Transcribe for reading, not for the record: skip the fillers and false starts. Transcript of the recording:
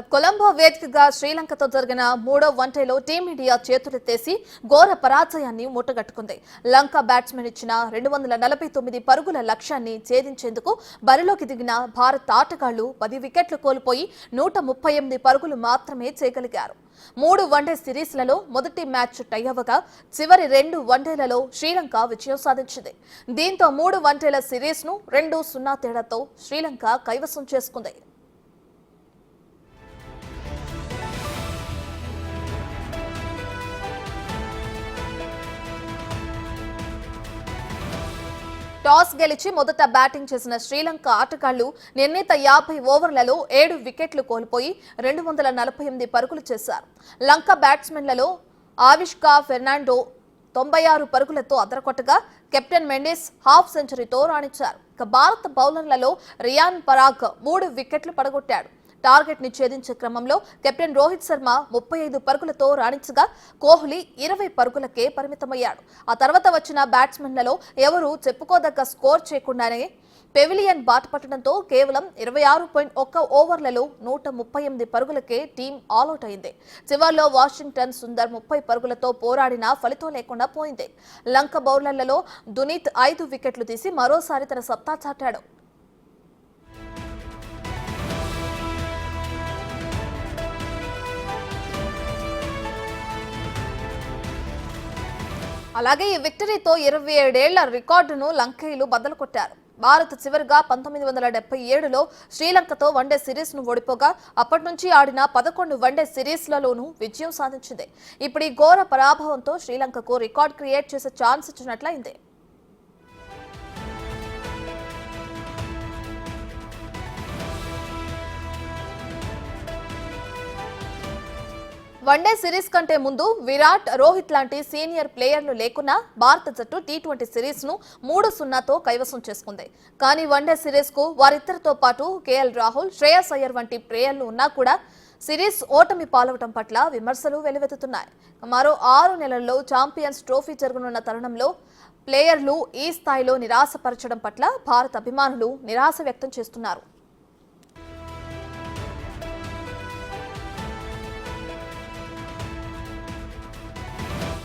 కొలంబో వేదికగా శ్రీలంకతో జరిగిన మూడో వన్డేలో టీమిండియా చేతులెత్తేసి ఘోర పరాజయాన్ని మూటగట్టుకుంది. లంక బ్యాట్స్మెన్ ఇచ్చిన 249 పరుగుల లక్ష్యాన్ని ఛేదించేందుకు బరిలోకి దిగిన భారత్ ఆటగాళ్లు 10 వికెట్లు కోల్పోయి 138 పరుగులు మాత్రమే చేయగలిగారు. 3 వన్డే సిరీస్లలో మొదటి మ్యాచ్ టై అవ్వగా చివరి 2 వన్డేలలో శ్రీలంక విజయం సాధించింది. దీంతో 3 వన్డేల సిరీస్ను 2-0 తేడాతో శ్రీలంక కైవసం చేసుకుంది. టాస్ గెలిచి మొదట బ్యాటింగ్ చేసిన శ్రీలంక ఆటగాళ్లు నిర్ణీత 50 ఓవర్లలో 7 వికెట్లు కోల్పోయి 248 పరుగులు చేశారు. లంక బ్యాట్స్మెన్లలో ఆవిష్కా ఫెర్నాండో 96 పరుగులతో అదరకొట్టగా కెప్టెన్ మెండిస్ హాఫ్ సెంచరీతో రాణించారు. ఇక భారత బౌలర్లలో రియాన్ పరాగ్ 3 వికెట్లు పడగొట్టాడు. టార్గెట్ ని ఛేదించే క్రమంలో కెప్టెన్ రోహిత్ శర్మ 35 పరుగులతో రాణించగా కోహ్లీ 20 పరుగులకే పరిమితమయ్యాడు. ఆ తర్వాత వచ్చిన బ్యాట్స్మెన్లలో ఎవరూ చెప్పుకోదగ్గ స్కోర్ చేయకుండానే పెవిలియన్ బాటపట్టడంతో కేవలం 26.1 ఓవర్లలో 138 పరుగులకే టీం ఆల్అౌట్ అయింది. చివర్లో వాషింగ్టన్ సుందర్ 30 పరుగులతో పోరాడినా ఫలితం లేకుండా పోయింది. లంక బౌలర్లలో దునీత్ 5 వికెట్లు తీసి మరోసారి తన సత్తా చాటాడు. అలాగే ఈ విక్టరీతో 27 ఏళ్ల రికార్డును లంకేయులు బద్దలు కొట్టారు. భారత్ చివరిగా 1977లో శ్రీలంకతో వన్డే సిరీస్ ను ఓడిపోగా అప్పటి నుంచి ఆడిన 11 వన్డే సిరీస్లలోనూ విజయం సాధించింది. ఇప్పుడు ఈ ఘోర పరాభవంతో శ్రీలంకకు రికార్డ్ క్రియేట్ చేసే ఛాన్స్ ఇచ్చినట్లయింది. వన్డే సిరీస్ కంటే ముందు విరాట్, రోహిత్ లాంటి సీనియర్ ప్లేయర్లు లేకున్నా భారత జట్టు టీ20 సిరీస్ ను 3-0తో కైవసం చేసుకుంది. కానీ వన్డే సిరీస్ కు వారిద్దరితో పాటు కేఎల్ రాహుల్, శ్రేయస్ అయ్యర్ వంటి ప్లేయర్లు ఉన్నా కూడా సిరీస్ ఓటమి పాలవటం పట్ల విమర్శలు వెల్లువెత్తుతున్నాయి. మరో 6 నెలల్లో ఛాంపియన్స్ ట్రోఫీ జరగనున్న తరుణంలో ప్లేయర్లు ఈ స్థాయిలో నిరాశపరచడం పట్ల భారత అభిమానులు నిరాశ వ్యక్తం చేస్తున్నారు.